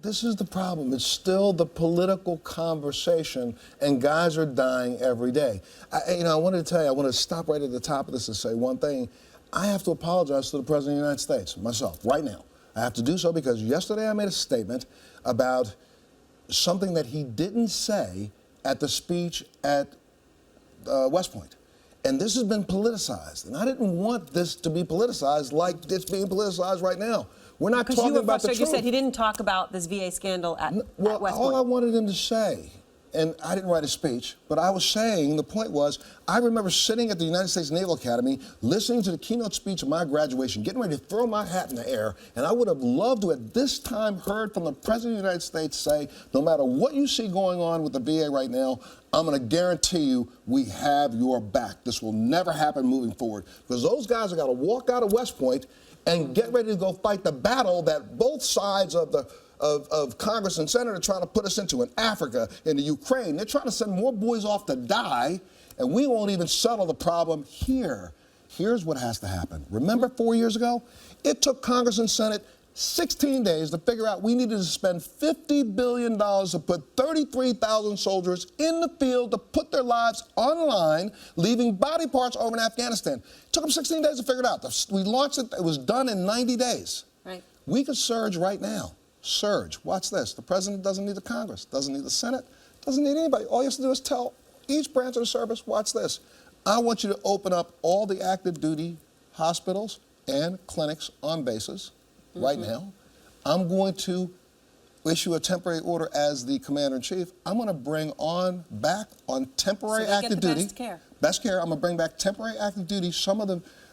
this is the problem. It's still the political conversation, and guys are dying every day. I wanted to tell you, I want to stop right at the top of this and say one thing. I have to apologize to the President of the United States, myself, right now. I have to do so because yesterday I made a statement about something that he didn't say at the speech at West Point. And this has been politicized. And I didn't want this to be politicized like it's being politicized right now. We're not talking about the truth. You said he didn't talk about this VA scandal at West Point. All I wanted him to say, and I didn't write a speech, but I was saying, the point was, I remember sitting at the United States Naval Academy, listening to the keynote speech of my graduation, getting ready to throw my hat in the air, and I would have loved to at this time heard from the President of the United States say, no matter what you see going on with the VA right now, I'm going to guarantee you we have your back. This will never happen moving forward. Because those guys have got to walk out of West Point and get ready to go fight the battle that both sides of Congress and Senate are trying to put us into in Africa, in the Ukraine. They're trying to send more boys off to die, and we won't even settle the problem here. Here's what has to happen. Remember 4 years ago? It took Congress and Senate 16 days to figure out we needed to spend $50 billion to put 33,000 soldiers in the field to put their lives on the line, leaving body parts over in Afghanistan. It took them 16 days to figure it out. We launched it. It was done in 90 days. Right. We could surge right now. Surge. Watch this. The president doesn't need the Congress, doesn't need the Senate, doesn't need anybody. All he has to do is tell each branch of the service, watch this. I want you to open up all the active duty hospitals and clinics on bases right now. I'm going to issue a temporary order as the commander-in-chief. I'm going to bring back on temporary active duty. Best care. Best care. I'm going to bring back temporary active duty. Some of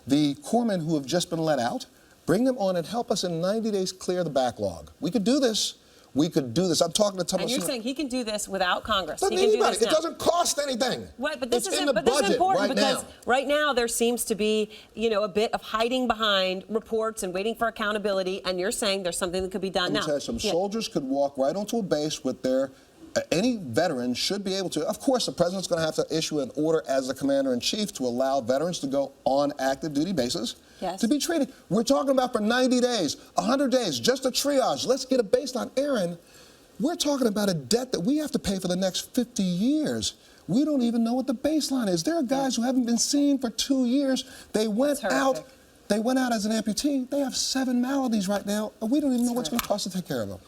the corpsmen who have just been let out. Bring them on and help us in 90 days clear the backlog. We could do this. We could do this. I'm talking to And you're saying he can do this without Congress. Doesn't He can anybody. do this now. It doesn't cost anything. Right, but this it's is in the budget important right because now. right now there seems to be, a bit of hiding behind reports and waiting for accountability. And you're saying there's something that could be done now. Let me tell you, some soldiers could walk right onto a base with their. Any veteran should be able to. Of course, the president's going to have to issue an order as the commander-in-chief to allow veterans to go on active duty bases to be treated. We're talking about for 90 days, 100 days, just a triage. Let's get a baseline. Aaron, we're talking about a debt that we have to pay for the next 50 years. We don't even know what the baseline is. There are guys who haven't been seen for 2 years. They went out. They went out as an amputee. They have 7 maladies right now, and we don't even know what's going to cost to take care of them.